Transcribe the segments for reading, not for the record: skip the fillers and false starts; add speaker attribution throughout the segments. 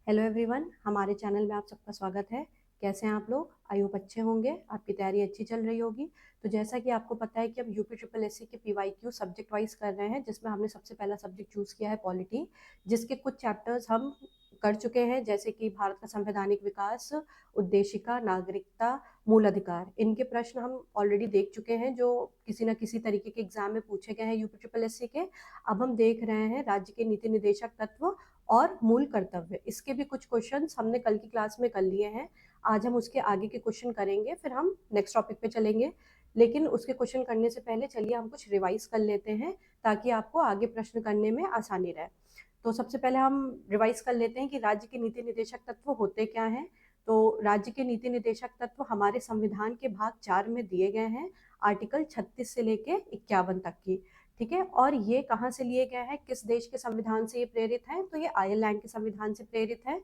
Speaker 1: Hello everyone, हमारे channel में आप सबका स्वागत है। कैसे हैं आप लोग? आई होप अच्छे होंगे, आपकी तैयारी अच्छी चल रही होगी। तो जैसा कि आपको पता है कि हम यूपी ट्रिपल एससी के पीवाईक्यू सब्जेक्ट वाइज कर रहे हैं, जिसमें हमने सबसे पहला सब्जेक्ट चूज किया है पॉलिटी, जिसके कुछ चैप्टर्स हम कर चुके हैं, जैसे कि भारत का संवैधानिक विकास, उद्देशिका, नागरिकता, मूल अधिकार। इनके प्रश्न हम ऑलरेडी देख चुके हैं, जो किसी न किसी तरीके के एग्जाम में पूछे गए हैं यूपी ट्रिपल एससी के। अब हम देख रहे हैं राज्य के नीति निदेशक तत्व और मूल कर्तव्य। इसके भी कुछ क्वेश्चंस हमने कल की क्लास में कर लिए हैं। आज हम उसके आगे के क्वेश्चन करेंगे, फिर हम नेक्स्ट टॉपिक पे चलेंगे। लेकिन उसके क्वेश्चन करने से पहले चलिए हम कुछ रिवाइज कर लेते हैं, ताकि आपको आगे प्रश्न करने में आसानी रहे। तो सबसे पहले हम रिवाइज कर लेते हैं कि राज्य के नीति निदेशक तत्व होते क्या हैं। तो राज्य के नीति निदेशक तत्व हमारे संविधान के भाग 4 में दिए गए हैं, आर्टिकल 36 से लेके 51 तक की। ठीक है, और ये कहाँ से लिए गए हैं, किस देश के संविधान से ये प्रेरित है? तो ये आयरलैंड के संविधान से प्रेरित है।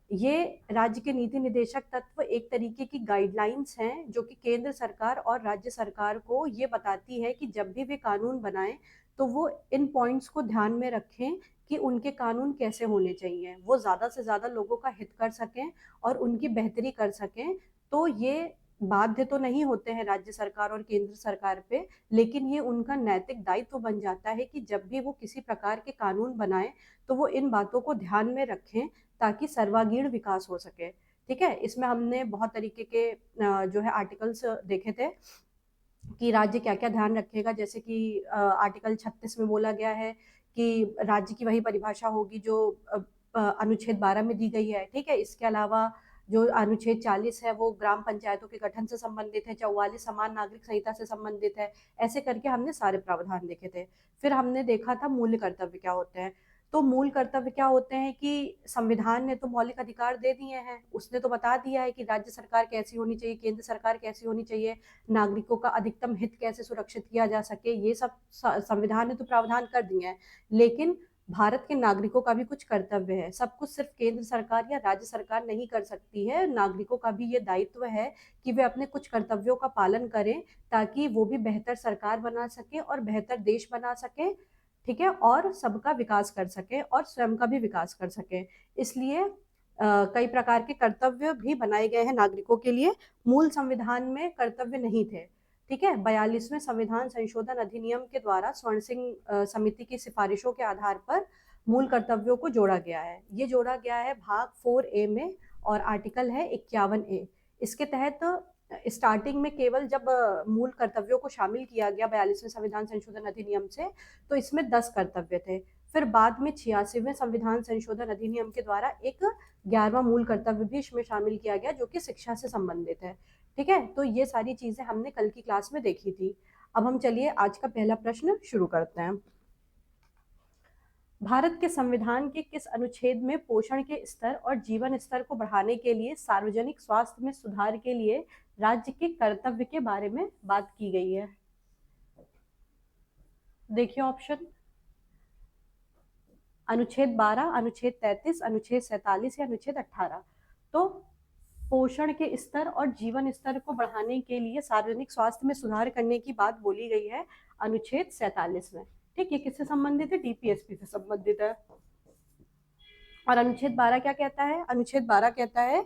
Speaker 1: ये राज्य के नीति निदेशक तत्व एक तरीके की गाइडलाइंस हैं, जो कि केंद्र सरकार और राज्य सरकार को ये बताती है कि जब भी वे कानून बनाएं तो वो इन पॉइंट्स को ध्यान में रखें कि उनके कानून कैसे होने चाहिए, वो ज़्यादा से ज़्यादा लोगों का हित कर सकें और उनकी बेहतरी कर सकें। तो ये बाध्य तो नहीं होते हैं राज्य सरकार और केंद्र सरकार पे, लेकिन ये उनका नैतिक दायित्व बन जाता है कि जब भी वो किसी प्रकार के कानून बनाएं तो वो इन बातों को ध्यान में रखें, ताकि सर्वांगीण विकास हो सके। ठीक है, इसमें हमने बहुत तरीके के जो है आर्टिकल्स देखे थे कि राज्य क्या क्या ध्यान रखेगा। जैसे कि आर्टिकल 36 में बोला गया है कि राज्य की वही परिभाषा होगी जो अनुच्छेद 12 में दी गई है। ठीक है, इसके अलावा जो अनुच्छेद 40 है वो ग्राम पंचायतों के गठन से संबंधित है, 44 समान नागरिक संहिता से संबंधित है। ऐसे करके हमने सारे प्रावधान देखे थे। फिर हमने देखा था मूल्य कर्तव्य क्या होते हैं। तो मूल कर्तव्य क्या होते हैं कि संविधान ने तो मौलिक अधिकार दे दिए हैं, उसने तो बता दिया है कि राज्य सरकार कैसी होनी चाहिए, केंद्र सरकार कैसी होनी चाहिए, नागरिकों का अधिकतम हित कैसे सुरक्षित किया जा सके, ये सब संविधान ने तो प्रावधान कर दिए हैं। लेकिन भारत के नागरिकों का भी कुछ कर्तव्य है। सब कुछ सिर्फ केंद्र सरकार या राज्य सरकार नहीं कर सकती है, नागरिकों का भी ये दायित्व है कि वे अपने कुछ कर्तव्यों का पालन करें, ताकि वो भी बेहतर सरकार बना सके और बेहतर देश बना सके। ठीक है, और सबका विकास कर सके और स्वयं का भी विकास कर सके। इसलिए कई प्रकार के कर्तव्य भी बनाए गए हैं नागरिकों के लिए। मूल संविधान में कर्तव्य नहीं थे। ठीक है, 42वें संविधान संशोधन अधिनियम के द्वारा स्वर्ण सिंह समिति की सिफारिशों के आधार पर मूल कर्तव्यों को जोड़ा गया है। ये जोड़ा गया है भाग 4A में, और आर्टिकल है 51A। इसके तहत स्टार्टिंग में केवल जब मूल कर्तव्यों को शामिल किया गया 42वें संविधान संशोधन अधिनियम से, तो इसमें 10 कर्तव्य थे। फिर बाद में 86वें संविधान संशोधन अधिनियम के द्वारा एक 11वां मूल कर्तव्य भी इसमें शामिल किया गया, जो कि शिक्षा से संबंधित है। ठीक है, तो ये सारी चीजें हमने कल की क्लास में देखी थी। अब हम चलिए आज का पहला प्रश्न शुरू करते हैं। भारत के संविधान के किस अनुच्छेद में पोषण के स्तर और जीवन स्तर को बढ़ाने के लिए सार्वजनिक स्वास्थ्य में सुधार के लिए राज्य के कर्तव्य के बारे में बात की गई है? देखिए ऑप्शन: अनुच्छेद 12, अनुच्छेद 33, अनुच्छेद 47 या अनुच्छेद 18। तो पोषण के स्तर और जीवन स्तर को बढ़ाने के लिए सार्वजनिक स्वास्थ्य में सुधार करने की बात बोली गई है अनुच्छेद 47 में। ठीक, ये किससे संबंधित है? डीपीएसपी से संबंधित है। और अनुच्छेद 12 क्या कहता है? अनुच्छेद 12 कहता है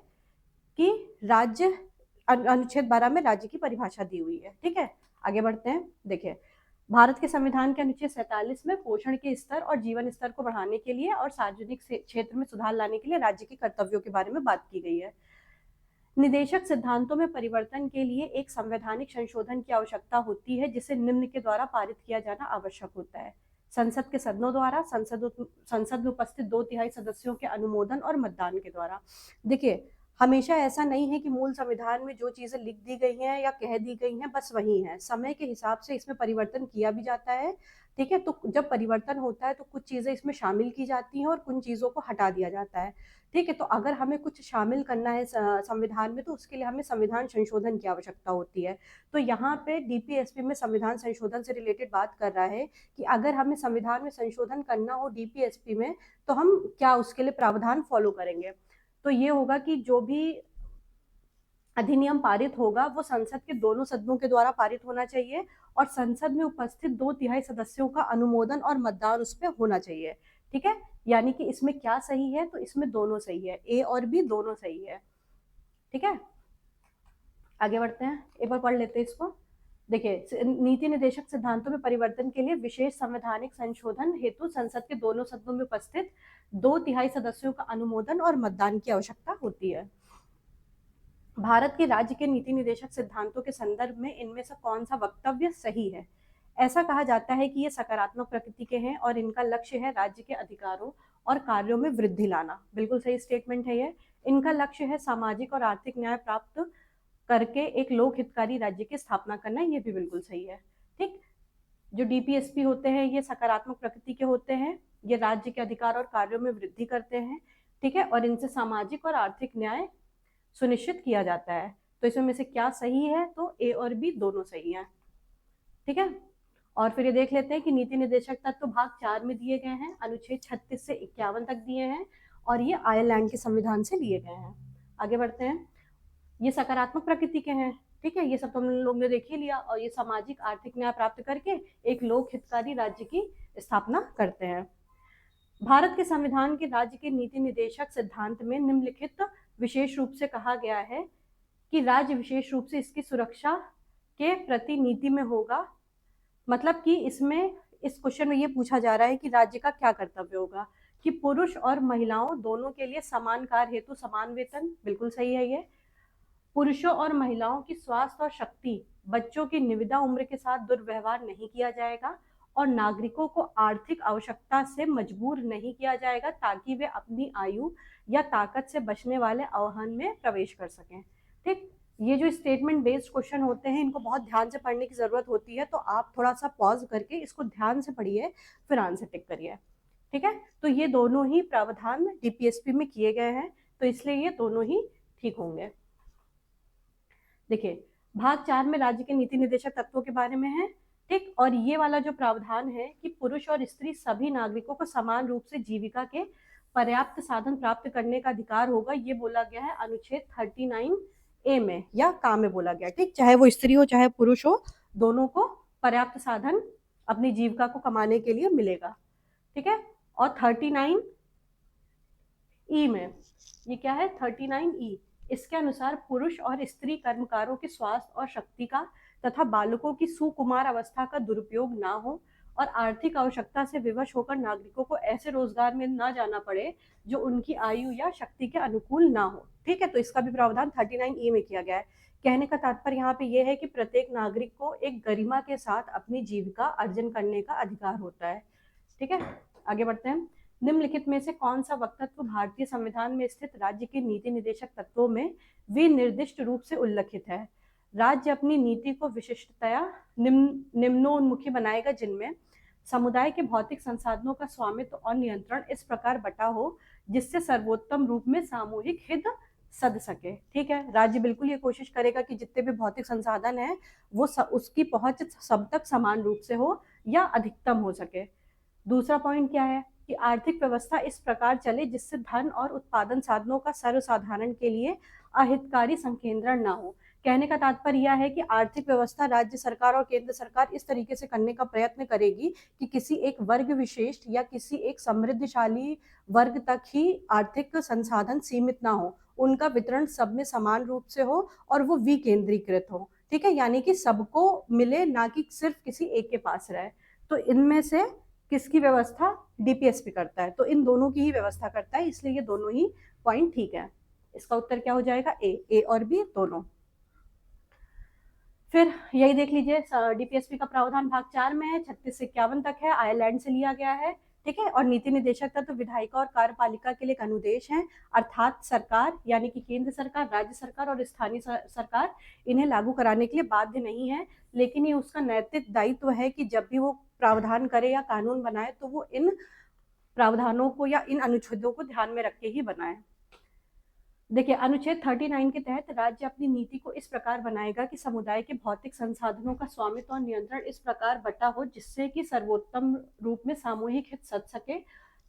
Speaker 1: कि राज्य, अनुच्छेद 12 में राज्य की परिभाषा दी हुई है। ठीक है, आगे बढ़ते हैं। देखिए, भारत के संविधान के अनुच्छेद 47 में पोषण के स्तर और जीवन स्तर को बढ़ाने के लिए और सार्वजनिक क्षेत्र में सुधार लाने के लिए राज्य के कर्तव्यों के बारे में बात की गई है। निदेशक सिद्धांतों में परिवर्तन के लिए एक संवैधानिक संशोधन की आवश्यकता होती है, जिसे निम्न के द्वारा पारित किया जाना आवश्यक होता है: संसद के सदनों द्वारा, संसद में उपस्थित 2/3 सदस्यों के अनुमोदन और मतदान के द्वारा। देखिए, हमेशा ऐसा नहीं है कि मूल संविधान में जो चीजें लिख दी गई हैं या कह दी गई हैं बस वही है। समय के हिसाब से इसमें परिवर्तन किया भी जाता है। ठीक है, तो जब परिवर्तन होता है तो कुछ चीजें इसमें शामिल की जाती हैं और कुछ चीजों को हटा दिया जाता है। ठीक है, तो अगर हमें कुछ शामिल करना है संविधान में, तो उसके लिए हमें संविधान संशोधन की आवश्यकता होती है। तो यहाँ पे डीपीएसपी में संविधान संशोधन से रिलेटेड बात कर रहा है कि अगर हमें संविधान में संशोधन करना हो डीपीएसपी में, तो हम क्या उसके लिए प्रावधान फॉलो करेंगे। तो ये होगा कि जो भी अधिनियम पारित होगा वो संसद के दोनों सदनों के द्वारा पारित होना चाहिए, और संसद में उपस्थित 2/3 सदस्यों का अनुमोदन और मतदान उस पर होना चाहिए। ठीक है, यानी कि इसमें क्या सही है, तो इसमें दोनों सही है, ए और बी दोनों सही है। ठीक है, आगे बढ़ते हैं, एक बार पढ़ लेते हैं इसको। देखिए, नीति निर्देशक सिद्धांतों में परिवर्तन के लिए विशेष संवैधानिक संशोधन हेतु संसद के दोनों सदनों में उपस्थित 2/3 सदस्यों का अनुमोदन और मतदान की आवश्यकता होती है। भारत के राज्य के नीति निर्देशक सिद्धांतों के संदर्भ में इनमें से कौन सा वक्तव्य सही है? ऐसा कहा जाता है कि ये सकारात्मक प्रकृति के हैं और इनका लक्ष्य है राज्य के अधिकारों और कार्यों में वृद्धि लाना। बिल्कुल सही स्टेटमेंट है ये। इनका लक्ष्य है सामाजिक और आर्थिक न्याय प्राप्त करके एक लोक हितकारी राज्य की स्थापना करना, ये भी बिल्कुल सही है। ठीक, जो डीपीएसपी होते हैं ये सकारात्मक प्रकृति के होते हैं, ये राज्य के अधिकार और कार्यों में वृद्धि करते हैं। ठीक है, और इनसे सामाजिक और आर्थिक न्याय सुनिश्चित किया जाता है। तो इसमें में से क्या सही है, तो ए और बी दोनों सही हैं। ठीक है, और फिर ये देख लेते हैं कि नीति निर्देशक तत्व भाग 4 में दिए गए हैं, अनुच्छेद 36 से 51 तक दिए हैं और ये आयरलैंड के संविधान से लिए गए हैं। आगे बढ़ते हैं, ये सकारात्मक प्रकृति के हैं। ठीक है, ये सब तो हम लोग ने देख ही लिया, और ये सामाजिक आर्थिक न्याय प्राप्त करके एक लोक हितकारी राज्य की स्थापना करते हैं। भारत के संविधान के राज्य के नीति निर्देशक सिद्धांत में निम्नलिखित विशेष रूप से कहा गया है कि राज्य विशेष रूप से इसकी सुरक्षा के प्रति नीति में होगा। मतलब कि इसमें इस क्वेश्चन में ये पूछा जा रहा है कि राज्य का क्या कर्तव्य होगा कि पुरुष और महिलाओं दोनों के लिए समान कार्य हेतु समान वेतन, बिल्कुल सही है ये। पुरुषों और महिलाओं की स्वास्थ्य और शक्ति, बच्चों की निविदा उम्र के साथ दुर्व्यवहार नहीं किया जाएगा और नागरिकों को आर्थिक आवश्यकता से मजबूर नहीं किया जाएगा ताकि वे अपनी आयु या ताकत से बचने वाले आह्वान में प्रवेश कर सकें। ठीक, ये जो स्टेटमेंट बेस्ड क्वेश्चन होते हैं इनको बहुत ध्यान से पढ़ने की जरूरत होती है, तो आप थोड़ा सा पॉज करके इसको ध्यान से पढ़िए, फिर आंसर टिक करिए। ठीक है, तो ये दोनों ही प्रावधान डीपीएसपी में किए गए हैं, तो इसलिए ये दोनों ही ठीक होंगे। देखिए, भाग 4 में राज्य के नीति निर्देशक तत्वों के बारे में है। ठीक, और ये वाला जो प्रावधान है कि पुरुष और स्त्री सभी नागरिकों को समान रूप से जीविका के पर्याप्त साधन प्राप्त करने का अधिकार होगा, ये बोला गया है अनुच्छेद 39A में या का में बोला गया। ठीक, चाहे वो स्त्री हो चाहे पुरुष हो, दोनों को पर्याप्त साधन अपनी जीविका को कमाने के लिए मिलेगा। ठीक है, और 39E में ये क्या है, 39E, इसके अनुसार पुरुष और स्त्री कर्मकारों के स्वास्थ्य और शक्ति का तथा बालकों की सुकुमार अवस्था का दुरुपयोग ना हो और आर्थिक आवश्यकता से विवश होकर नागरिकों को ऐसे रोजगार में ना जाना पड़े जो उनकी आयु या शक्ति के अनुकूल ना हो। ठीक है, तो इसका भी प्रावधान 39E में किया गया है। कहने का तात्पर्य यहाँ पे यह है कि प्रत्येक नागरिक को एक गरिमा के साथ अपनी जीविका अर्जन करने का अधिकार होता है। ठीक है, आगे बढ़ते हैं। निम्नलिखित में से कौन सा वक्तव्य भारतीय संविधान में स्थित राज्य के नीति निर्देशक तत्वों में विनिर्दिष्ट रूप से उल्लेखित है? राज्य अपनी नीति को विशिष्टतया निम्नोन्मुखी बनाएगा जिनमें समुदाय के भौतिक संसाधनों का स्वामित्व और नियंत्रण इस प्रकार बटा हो जिससे सर्वोत्तम रूप में सामूहिक हित सद सके। ठीक है, राज्य बिल्कुल ये कोशिश करेगा कि जितने भी भौतिक संसाधन है वो उसकी पहुंच सब तक समान रूप से हो या अधिकतम हो सके। दूसरा पॉइंट क्या है कि आर्थिक व्यवस्था इस प्रकार चले जिससे धन और उत्पादन साधनों का सर्वसाधारण के लिए अहितकारी संकेंद्रण ना हो। कहने का तात्पर्य यह है कि आर्थिक व्यवस्था राज्य सरकार और केंद्र सरकार इस तरीके से करने का प्रयत्न करेगी कि किसी एक वर्ग विशेष या किसी एक समृद्धशाली वर्ग तक ही आर्थिक संसाधन सीमित ना हो, उनका वितरण सब में समान रूप से हो और वो विकेंद्रीकृत हो। ठीक है, यानी कि सबको मिले, ना कि सिर्फ किसी एक के पास रहे। तो इनमें से किसकी व्यवस्था डीपीएसपी करता है? तो इन दोनों की ही व्यवस्था करता है, इसलिए ये दोनों ही पॉइंट ठीक है। इसका उत्तर क्या हो जाएगा? ए और बी दोनों। फिर यही देख लीजिए, डीपीएसपी का प्रावधान भाग 4 में है, 36 से 51 तक है, आयरलैंड से लिया गया है। ठीक है, और नीति निर्देशक तत्व विधायिका और कार्यपालिका के लिए एक अनुदेश है, अर्थात सरकार यानी कि केंद्र सरकार, राज्य सरकार और स्थानीय सरकार इन्हें लागू कराने के लिए बाध्य नहीं है, लेकिन ये उसका नैतिक दायित्व है कि जब भी वो प्रावधान करे या कानून बनाए तो वो इन प्रावधानों को या इन अनुच्छेदों को ध्यान में रख के ही बनाए। देखिए, अनुच्छेद 39 के तहत राज्य अपनी नीति को इस प्रकार बनाएगा कि समुदाय के भौतिक संसाधनों का स्वामित्व और नियंत्रण इस प्रकार बटा हो जिससे कि सर्वोत्तम रूप में सामूहिक हित सध सके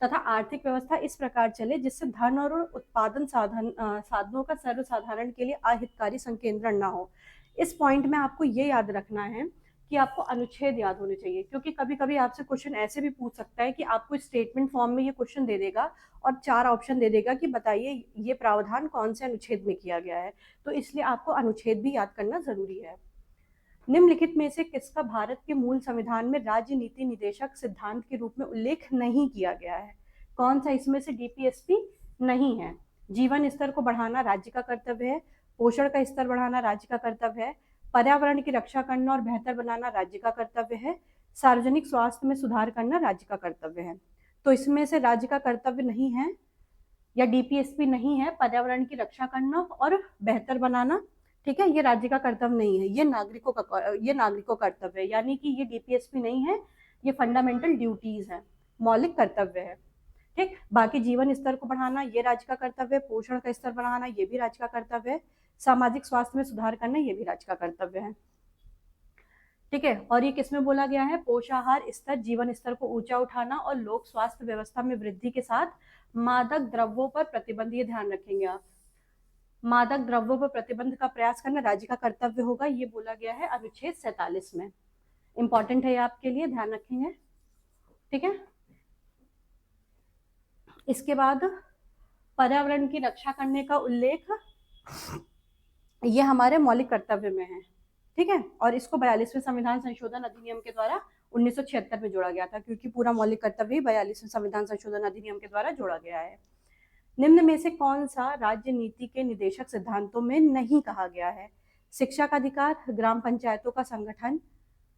Speaker 1: तथा आर्थिक व्यवस्था इस प्रकार चले जिससे धन और उत्पादन साधनों का सर्वसाधारण के लिए अहितकारी संकेंद्रण ना हो। इस पॉइंट में आपको ये याद रखना है कि आपको अनुच्छेद याद होने चाहिए, क्योंकि कभी कभी आपसे क्वेश्चन ऐसे भी पूछ सकता है कि आपको स्टेटमेंट फॉर्म में ये क्वेश्चन दे देगा और 4 ऑप्शन दे देगा कि बताइए ये प्रावधान कौन से अनुच्छेद में किया गया है, तो इसलिए आपको अनुच्छेद भी याद करना जरूरी है। निम्नलिखित में से किसका भारत के मूल संविधान में राज्य नीति निदेशक सिद्धांत के रूप में उल्लेख नहीं किया गया है? कौन सा इसमें से डीपीएसपी नहीं है? जीवन स्तर को बढ़ाना राज्य का कर्तव्य है, पोषण का स्तर बढ़ाना राज्य का कर्तव्य है, पर्यावरण की रक्षा करना और बेहतर बनाना राज्य का कर्तव्य है, सार्वजनिक स्वास्थ्य में सुधार करना राज्य का कर्तव्य है। तो इसमें से राज्य का कर्तव्य नहीं है या डीपीएसपी नहीं है पर्यावरण की रक्षा करना और बेहतर बनाना, ठीक है, ये राज्य का कर्तव्य नहीं है, ये नागरिकों का कर्तव्य है, यानी कि ये डीपीएसपी नहीं है, ये फंडामेंटल ड्यूटीज है, मौलिक कर्तव्य है। ठीक, बाकी जीवन स्तर को बढ़ाना ये राज्य का कर्तव्य है, पोषण का स्तर बढ़ाना ये भी राज्य का कर्तव्य है, सामाजिक स्वास्थ्य में सुधार करना ये भी राज्य का कर्तव्य है। ठीक है, और ये किसमें बोला गया है? पोषाहार स्तर, जीवन स्तर को ऊंचा उठाना और लोक स्वास्थ्य व्यवस्था में वृद्धि के साथ मादक द्रव्यों पर प्रतिबंध, ये ध्यान रखेंगे आप, मादक द्रव्यों पर प्रतिबंध का प्रयास करना राज्य का कर्तव्य होगा, ये बोला गया है अनुच्छेद 47 में। इंपॉर्टेंट है आपके लिए, ध्यान रखेंगे। ठीक है, इसके बाद पर्यावरण की रक्षा करने का उल्लेख ये हमारे मौलिक कर्तव्य में है। ठीक है, और इसको 42वें संविधान संशोधन अधिनियम के द्वारा 1976 में जोड़ा गया था, क्योंकि पूरा मौलिक कर्तव्य 42वें संविधान संशोधन अधिनियम के द्वारा जोड़ा गया है। निम्न में से कौन सा राज्य नीति के निदेशक सिद्धांतों में नहीं कहा गया है? शिक्षा का अधिकार, ग्राम पंचायतों का संगठन,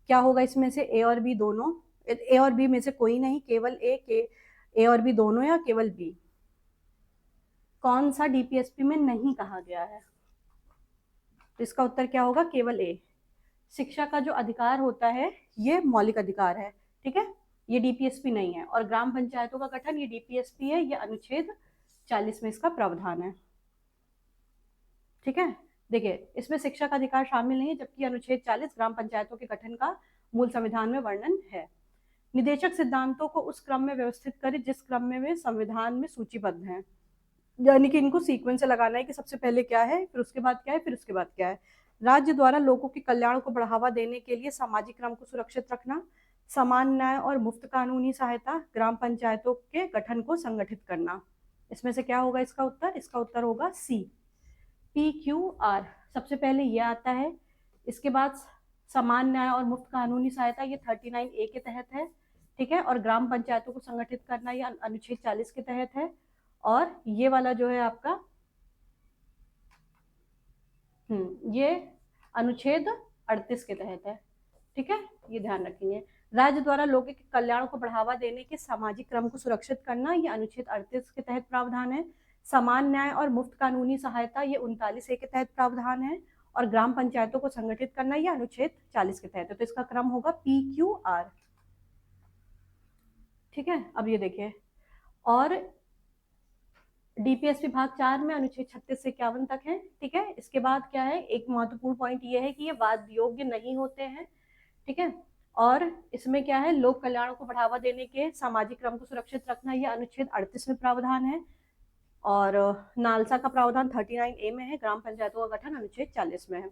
Speaker 1: क्या होगा इसमें से? ए और बी दोनों, ए और बी में से कोई नहीं, केवल ए और बी दोनों या केवल बी? कौन सा डीपीएसपी में नहीं कहा गया है? तो इसका उत्तर क्या होगा? केवल ए। शिक्षा का जो अधिकार होता है ये मौलिक अधिकार है, ठीक है, ये डीपीएसपी नहीं है। और ग्राम पंचायतों का गठन ये डीपीएसपी है, ये अनुच्छेद 40 में इसका प्रावधान है। ठीक है, देखिए इसमें शिक्षा का अधिकार शामिल नहीं है, जबकि अनुच्छेद 40 ग्राम पंचायतों के गठन का मूल संविधान में वर्णन है। निदेशक सिद्धांतों को उस क्रम में व्यवस्थित करें जिस क्रम में वे संविधान में सूचीबद्ध हैं, यानी कि इनको सीक्वेंस से लगाना है कि सबसे पहले क्या है, फिर उसके बाद क्या है, फिर उसके बाद क्या है। राज्य द्वारा लोगों के कल्याण को बढ़ावा देने के लिए सामाजिक क्रम को सुरक्षित रखना, समान न्याय और मुफ्त कानूनी सहायता, ग्राम पंचायतों के गठन को संगठित करना। इसमें से क्या होगा इसका उत्तर? इसका उत्तर होगा सी, PQR। सबसे पहले ये आता है, इसके बाद समान न्याय और मुफ्त कानूनी सहायता ये 39A के तहत है, ठीक है, और ग्राम पंचायतों को संगठित करना ये अनुच्छेद 40 के तहत है, और ये वाला जो है आपका ये अनुच्छेद 38 के तहत है। ठीक है, ये ध्यान रखेंगे। राज्य द्वारा लोगों के कल्याण को बढ़ावा देने के सामाजिक क्रम को सुरक्षित करना ये अनुच्छेद 38 के तहत प्रावधान है। समान न्याय और मुफ्त कानूनी सहायता ये 39A के तहत प्रावधान है, और ग्राम पंचायतों को संगठित करना ये अनुच्छेद 40 के तहत है। तो इसका क्रम होगा PQR। ठीक है, अब ये देखिए, और डीपीएसपी भाग 4 में अनुच्छेद 36 से 51 तक है। ठीक है, इसके बाद क्या है, एक महत्वपूर्ण पॉइंट ये है कि ये वाद योग्य नहीं होते हैं। ठीक है, और इसमें क्या है, लोक कल्याण को बढ़ावा देने के सामाजिक क्रम को सुरक्षित रखना ये अनुच्छेद 38 में प्रावधान है, और नालसा का प्रावधान 39A में है, ग्राम पंचायतों का गठन अनुच्छेद 40 में है।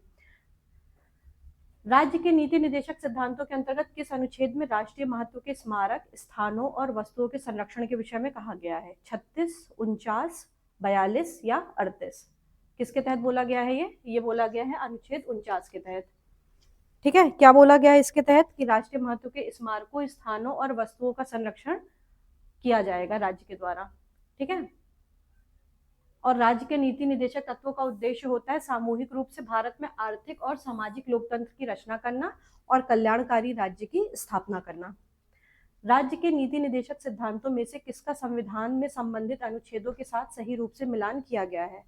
Speaker 1: राज्य के नीति निदेशक सिद्धांतों के अंतर्गत किस अनुच्छेद में राष्ट्रीय महत्व के स्मारक स्थानों और वस्तुओं के संरक्षण के विषय में कहा गया है? 36, 49, 42 या 38? किसके तहत बोला गया है? ये बोला गया है अनुच्छेद 49 के तहत। ठीक है, क्या बोला गया है इसके तहत? कि राष्ट्रीय महत्व के स्मारकों, स्थानों और वस्तुओं का संरक्षण किया जाएगा राज्य के द्वारा। ठीक है, और राज्य के नीति निदेशक तत्वों का उद्देश्य होता है सामूहिक रूप से भारत में आर्थिक और सामाजिक लोकतंत्र की रचना करना और कल्याणकारी राज्य की स्थापना करना। राज्य के नीति निदेशक सिद्धांतों में से किसका संविधान में संबंधित अनुच्छेदों के साथ सही रूप से मिलान किया गया है?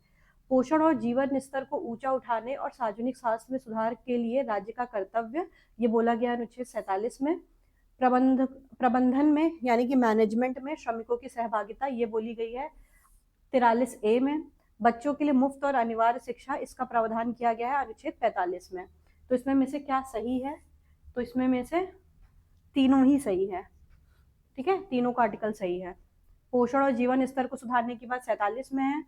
Speaker 1: पोषण और जीवन स्तर को ऊंचा उठाने और सार्वजनिक स्वास्थ्य में सुधार के लिए राज्य का कर्तव्य, ये बोला गया अनुच्छेद 47 में। प्रबंधन में यानी कि मैनेजमेंट में श्रमिकों की सहभागिता, ये बोली गई है 43A में। बच्चों के लिए मुफ्त और अनिवार्य शिक्षा, इसका प्रावधान किया गया है अनुच्छेद 45 में। तो इसमें में से क्या सही है? तो इसमें में से तीनों ही सही है। ठीक है, तीनों का आर्टिकल सही है। पोषण और जीवन स्तर को सुधारने की बात 47 में है,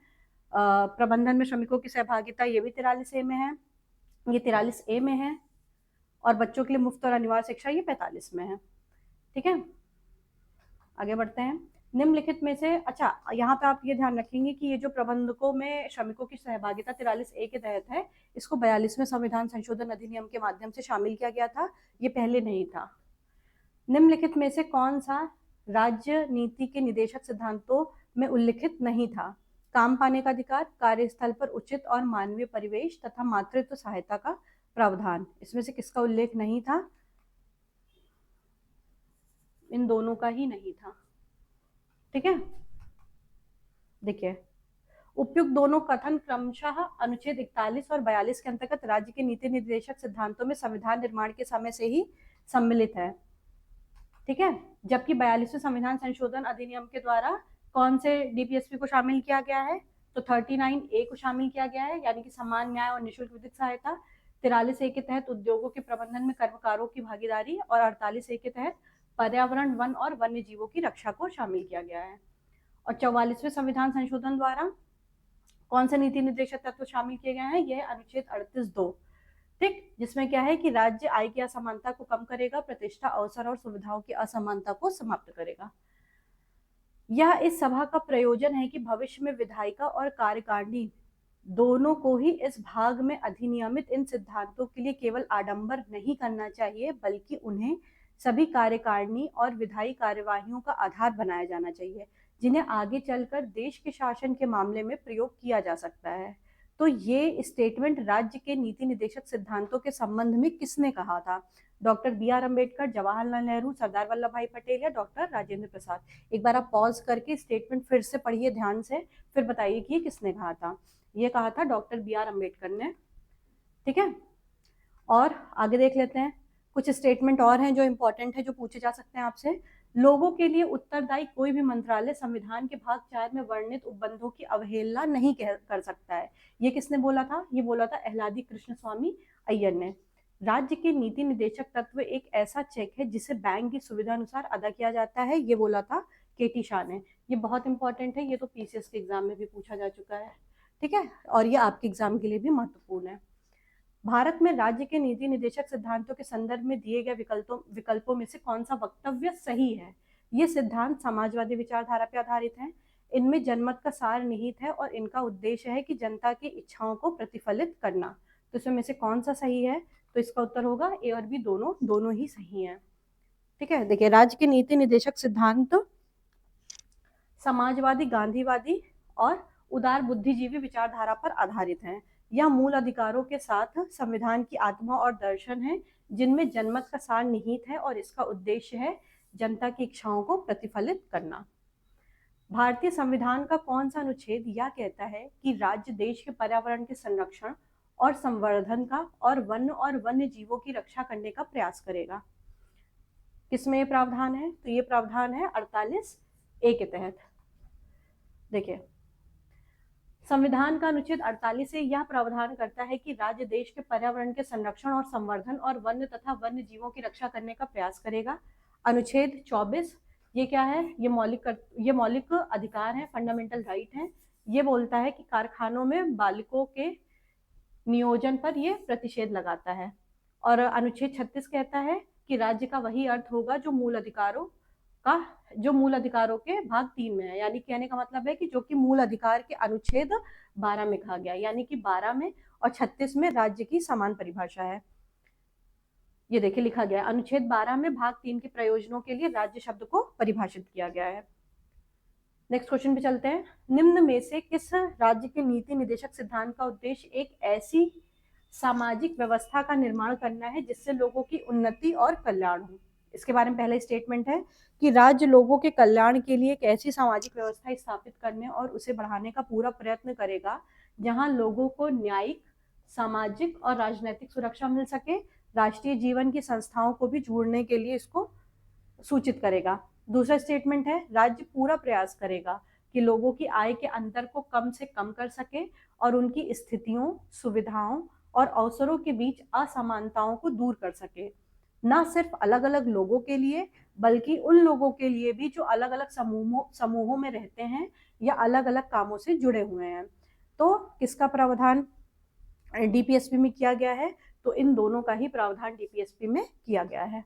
Speaker 1: प्रबंधन में श्रमिकों की सहभागिता ये भी 43A में है, ये 43A में है, और बच्चों के लिए मुफ्त और अनिवार्य शिक्षा ये 45 में है। ठीक है, आगे बढ़ते हैं। निम्नलिखित में से, अच्छा यहाँ पे आप ये ध्यान रखेंगे कि ये जो प्रबंधकों में श्रमिकों की सहभागिता 43A के तहत है, इसको 42वें संविधान संशोधन अधिनियम के माध्यम से शामिल किया गया था, ये पहले नहीं था। निम्नलिखित में से कौन सा राज्य नीति के निदेशक सिद्धांतों में उल्लिखित नहीं था? काम पाने का अधिकार, कार्यस्थल पर उचित और मानवीय परिवेश तथा मातृत्व सहायता का प्रावधान। इसमें से किसका उल्लेख नहीं था? इन दोनों का ही नहीं था। ठीक है, देखिए उपयुक्त दोनों कथन क्रमशः अनुच्छेद 41 और 42 के अंतर्गत राज्य के नीति निर्देशक सिद्धांतों में संविधान निर्माण के समय से ही सम्मिलित है। ठीक है, जबकि 42वें संविधान संशोधन अधिनियम के द्वारा कौन से डीपीएसपी को शामिल किया गया है? तो 39A को शामिल किया गया है, यानी कि समान न्याय और निःशुल्क विधिक सहायता। 43A के तहत उद्योगों के प्रबंधन में कर्मकारों की भागीदारी और 48A के तहत पर्यावरण, वन और वन्य जीवों की रक्षा को शामिल किया गया है। और 44वें संविधान संशोधन द्वारा कौन से नीति निर्देशक तत्व शामिल किए गए हैं? यह अनुच्छेद 38(2), ठीक, जिसमें क्या है कि राज्य आय की असमानता को कम करेगा, प्रतिष्ठा, अवसर और सुविधाओं की असमानता को समाप्त करेगा। यह इस सभा का प्रयोजन है कि भविष्य में विधायिका और कार्यकारिणी दोनों को ही इस भाग में अधिनियमित इन सिद्धांतों के लिए केवल आडंबर नहीं करना चाहिए, बल्कि उन्हें सभी कार्यकारिणी और विधायी कार्यवाहियों का आधार बनाया जाना चाहिए, जिन्हें आगे चलकर देश के शासन के मामले में प्रयोग किया जा सकता है। तो ये स्टेटमेंट राज्य के नीति निदेशक सिद्धांतों के संबंध में किसने कहा था? Doctor B.R. अम्बेडकर, जवाहरलाल नेहरू, सरदार वल्लभ भाई पटेल या डॉक्टर राजेंद्र प्रसाद? एक बार आप पॉज करके स्टेटमेंट फिर से पढ़िए ध्यान से, फिर बताइए कि ये किसने कहा था। ये कहा था डॉक्टर B.R. अम्बेडकर ने। ठीक है, और आगे देख लेते हैं। कुछ स्टेटमेंट और हैं जो इंपॉर्टेंट है, जो पूछे जा सकते हैं आपसे। लोगों के लिए उत्तरदायी कोई भी मंत्रालय संविधान के भाग 4 में वर्णित उपबंधों की अवहेलना नहीं कर सकता है। ये किसने बोला था? ये बोला था एहलादी कृष्ण स्वामी अय्यर ने। राज्य के नीति निदेशक तत्व एक ऐसा चेक है जिसे बैंक की सुविधा अनुसार अदा किया जाता है, ये बोला था केटी शाह ने। ये बहुत इंपॉर्टेंट है, ये तो पीसीएस के एग्जाम में भी पूछा जा चुका है। ठीक है, और ये आपके एग्जाम के लिए भी महत्वपूर्ण है। भारत में राज्य के नीति निदेशक सिद्धांतों के संदर्भ में दिए गए विकल्पों में से कौन सा वक्तव्य सही है? ये सिद्धांत समाजवादी विचारधारा पर आधारित हैं, इनमें जनमत का सार निहित है और इनका उद्देश्य है कि जनता की इच्छाओं को प्रतिफलित करना। तो इसमें से कौन सा सही है? तो इसका उत्तर होगा ए और बी, दोनों ही सही हैं। ठीक है, देखिए राज्य के नीति निदेशक सिद्धांत समाजवादी, गांधीवादी और उदार बुद्धिजीवी विचारधारा पर आधारित हैं। यह मूल अधिकारों के साथ संविधान की आत्मा और दर्शन है, जिनमें जनमत का सार निहित है और इसका उद्देश्य है जनता की इच्छाओं को प्रतिफलित करना। भारतीय संविधान का कौन सा अनुच्छेद यह कहता है कि राज्य देश के पर्यावरण के संरक्षण और संवर्धन का और वन्य जीवों की रक्षा करने का प्रयास करेगा? किसमें ये प्रावधान है? तो ये प्रावधान है 48A के तहत। देखिए संविधान का अनुच्छेद 48 से यह प्रावधान करता है कि राज्य देश के पर्यावरण के संरक्षण और संवर्धन और वन्य जीवों की रक्षा करने का प्रयास करेगा। अनुच्छेद 24 ये क्या है? ये मौलिक अधिकार है, फंडामेंटल राइट है। ये बोलता है कि कारखानों में बालिकों के नियोजन पर ये प्रतिषेध लगाता है। और अनुच्छेद 36 कहता है कि राज्य का वही अर्थ होगा जो मूल अधिकारों के भाग 3 में है, यानी कहने का मतलब है कि जो कि मूल अधिकार के अनुच्छेद 12 में कहा गया, यानी कि 12 में और 36 में राज्य की समान परिभाषा है। ये देखिए लिखा गया है, अनुच्छेद 12 में भाग 3 के प्रयोजनों के लिए राज्य शब्द को परिभाषित किया गया है। नेक्स्ट क्वेश्चन पे चलते हैं। निम्न में से किस राज्य के नीति निदेशक सिद्धांत का उद्देश्य एक ऐसी सामाजिक व्यवस्था का निर्माण करना है जिससे लोगों की उन्नति और कल्याण हो? इसके बारे में पहले स्टेटमेंट है कि राज्य लोगों के कल्याण के लिए एक ऐसी सामाजिक व्यवस्था स्थापित करने और उसे बढ़ाने का पूरा प्रयत्न करेगा जहां लोगों को न्यायिक, सामाजिक और राजनीतिक सुरक्षा मिल सके। राष्ट्रीय जीवन की संस्थाओं को भी जोड़ने के लिए इसको सूचित करेगा। दूसरा स्टेटमेंट है राज्य पूरा प्रयास करेगा कि लोगों की आय के अंतर को कम से कम कर सके और उनकी स्थितियों, सुविधाओं और अवसरों के बीच असमानताओं को दूर कर सके, न सिर्फ अलग अलग लोगों के लिए बल्कि उन लोगों के लिए भी जो अलग अलग समूहों में रहते हैं या अलग अलग कामों से जुड़े हुए हैं। तो किसका प्रावधान डीपीएसपी में किया गया है? तो इन दोनों का ही प्रावधान डीपीएसपी में किया गया है।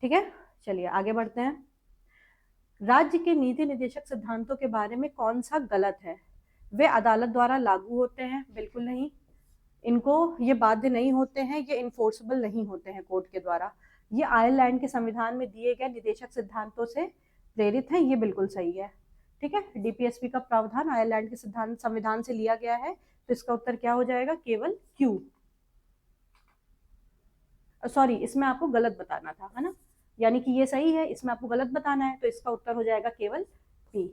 Speaker 1: ठीक है, चलिए आगे बढ़ते हैं। राज्य के नीति निर्देशक सिद्धांतों के बारे में कौन सा गलत है? वे अदालत द्वारा लागू होते हैं, बिल्कुल नहीं, इनको ये बाध्य नहीं होते हैं, ये इन्फोर्सेबल नहीं होते हैं कोर्ट के द्वारा। ये आयरलैंड के संविधान में दिए गए निर्देशक सिद्धांतों से प्रेरित हैं, ये बिल्कुल सही है। ठीक है, डीपीएसपी का प्रावधान आयरलैंड के सिद्धांत संविधान से लिया गया है, तो इसका उत्तर क्या हो जाएगा? केवल क्यू। सॉरी, इसमें आपको गलत बताना था, है ना, यानी कि ये सही है, इसमें आपको गलत बताना है, तो इसका उत्तर हो जाएगा केवल पी।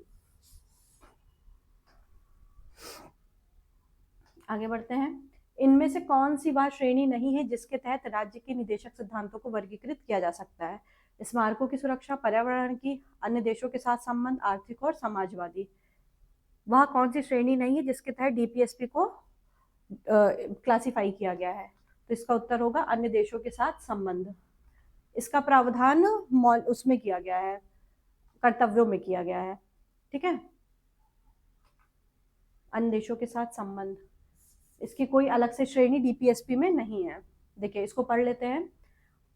Speaker 1: आगे बढ़ते हैं। इनमें से कौन सी वह श्रेणी नहीं है जिसके तहत राज्य के निदेशक सिद्धांतों को वर्गीकृत किया जा सकता है? स्मारकों की सुरक्षा, पर्यावरण की, अन्य देशों के साथ संबंध, आर्थिक और समाजवादी। वह कौन सी श्रेणी नहीं है जिसके तहत डीपीएसपी को क्लासिफाई किया गया है? तो इसका उत्तर होगा अन्य देशों के साथ संबंध। इसका प्रावधान उसमें किया गया है, कर्तव्यों में किया गया है। ठीक है, अन्य देशों के साथ संबंध, इसकी कोई अलग से श्रेणी डीपीएसपी में नहीं है। देखिए इसको पढ़ लेते हैं।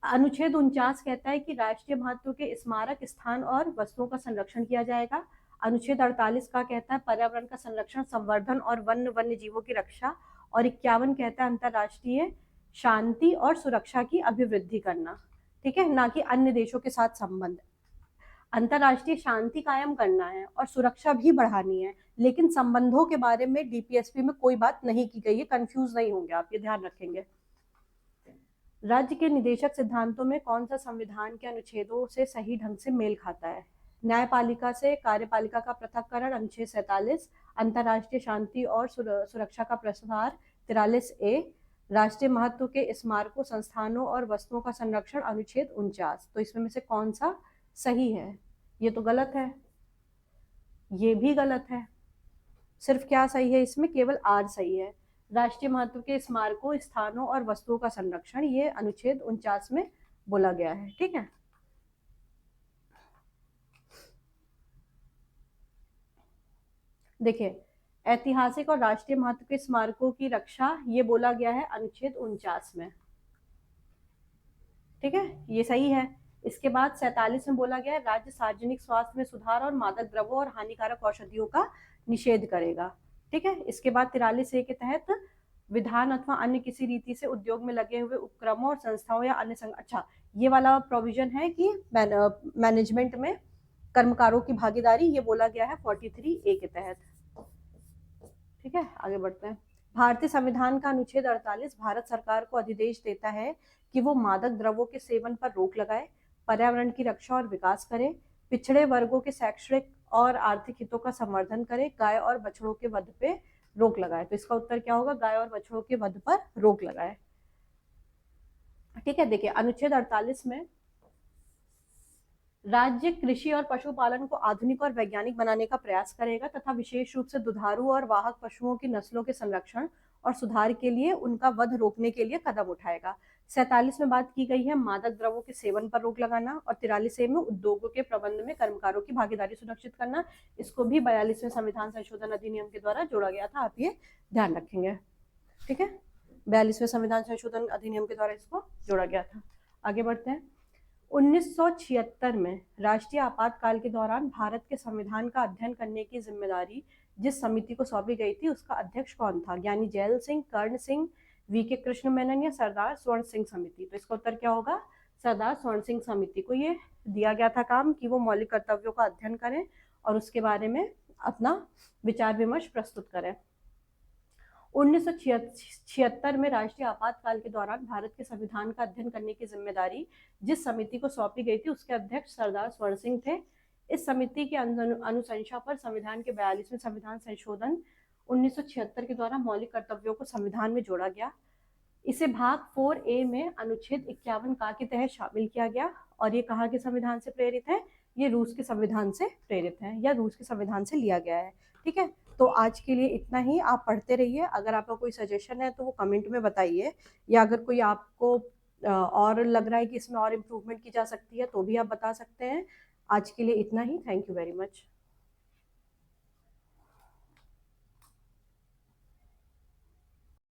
Speaker 1: अनुच्छेद 49 कहता है कि राष्ट्रीय महत्व के स्मारक, स्थान और वस्तुओं का संरक्षण किया जाएगा। अनुच्छेद 48 का कहता है पर्यावरण का संरक्षण, संवर्धन और वन्य जीवों की रक्षा। और 51 कहता है अंतरराष्ट्रीय शांति और सुरक्षा की अभिवृद्धि करना। ठीक है, ना कि अन्य देशों के साथ संबंध। अंतरराष्ट्रीय शांति कायम करना है और सुरक्षा भी बढ़ानी है, लेकिन संबंधों के बारे में डीपीएसपी में कोई बात नहीं की गई है, कंफ्यूज नहीं होंगे आप, ये ध्यान रखेंगे। राज्य के निदेशक सिद्धांतों में कौन सा संविधान के अनुच्छेदों से सही ढंग से मेल खाता है? न्यायपालिका से कार्यपालिका का पृथक्करण, अनुच्छेद 47। अंतरराष्ट्रीय शांति और सुरक्षा का प्रसार, 43A। राष्ट्रीय महत्व के स्मारकों, संस्थानों और वस्तुओं का संरक्षण, अनुच्छेद 49। तो इसमें से कौन सा सही है? ये तो गलत है, ये भी गलत है। सिर्फ क्या सही है इसमें? केवल आर सही है। राष्ट्रीय महत्व के स्मारकों, स्थानों और वस्तुओं का संरक्षण, ये अनुच्छेद 49 में बोला गया है। ठीक है, देखिए ऐतिहासिक और राष्ट्रीय महत्व के स्मारकों की रक्षा, ये बोला गया है अनुच्छेद 49 में। ठीक है, ये सही है। इसके बाद 47 में बोला गया है राज्य सार्वजनिक स्वास्थ्य में सुधार और मादक द्रव्यों और हानिकारक औषधियों का निषेध करेगा। ठीक है, इसके बाद 43A के तहत विधान अथवा अन्य किसी रीति से उद्योग में लगे हुए उपक्रमों और संस्थाओं या अन्य अच्छा, ये वाला प्रोविजन है कि मैनेजमेंट में कर्मकारों की भागीदारी, ये बोला गया है 43A के तहत। ठीक है, आगे बढ़ते हैं। भारतीय संविधान का अनुच्छेद 48 भारत सरकार को अधिदेश देता है कि वो मादक द्रव्यों के सेवन पर रोक लगाए, पर्यावरण की रक्षा और विकास करे, पिछड़े वर्गों के शैक्षणिक और आर्थिक हितों का संवर्धन करे, गाय और बछड़ों के वध पे रोक लगाए। तो इसका उत्तर क्या होगा? गाय और बछड़ों के वध पर रोक लगाए। ठीक है, देखिए अनुच्छेद 48 में राज्य कृषि और पशुपालन को आधुनिक और वैज्ञानिक बनाने का प्रयास करेगा तथा विशेष रूप से दुधारू और वाहक पशुओं की नस्लों के संरक्षण और सुधार के लिए उनका वध रोकने के लिए कदम उठाएगा। 47 में बात की गई है मादक द्रव्यों के सेवन पर रोक लगाना, और 43A में उद्योगों के प्रबंध में कर्मकारों की भागीदारी सुनिश्चित करना। इसको भी 42वें संविधान संशोधन अधिनियम के द्वारा जोड़ा गया था, आप ये ध्यान रखेंगे। ठीक है, 42वें संविधान संशोधन अधिनियम के द्वारा इसको जोड़ा गया था। आगे बढ़ते हैं। 1976 में राष्ट्रीय आपातकाल के दौरान भारत के संविधान का अध्ययन करने की जिम्मेदारी जिस समिति को सौंपी गई थी, उसका अध्यक्ष कौन था? ज्ञानी जैल सिंह, कर्ण सिंह, वीके कृष्ण मेनन या सरदार स्वर्ण सिंह समिति? तो इसका उत्तर क्या होगा? सरदार स्वर्ण सिंह समिति को ये दिया गया था काम कि वो मौलिक कर्तव्यों का अध्ययन करें और उसके बारे में अपना विचार विमर्श प्रस्तुत करें। 1976 में राष्ट्रीय आपातकाल के दौरान भारत के संविधान का अध्ययन करने की जिम्मेदारी जिस समिति को सौंपी गई थी, उसके अध्यक्ष सरदार स्वर्ण सिंह थे। इस समिति की अनुशंसा पर संविधान के 42वें संविधान संशोधन 1976 के द्वारा मौलिक कर्तव्यों को संविधान में जोड़ा गया। इसे भाग 4A में अनुच्छेद 51 का के तहत शामिल किया गया। और ये कहाँ के संविधान से प्रेरित है? ये रूस के संविधान से प्रेरित है या रूस के संविधान से लिया गया है। ठीक है, तो आज के लिए इतना ही। आप पढ़ते रहिए, अगर आपका कोई सजेशन है तो वो कमेंट में बताइए, या अगर कोई आपको और लग रहा है कि इसमें और इम्प्रूवमेंट की जा सकती है तो भी आप बता सकते हैं। आज के लिए इतना ही। Thank you very much.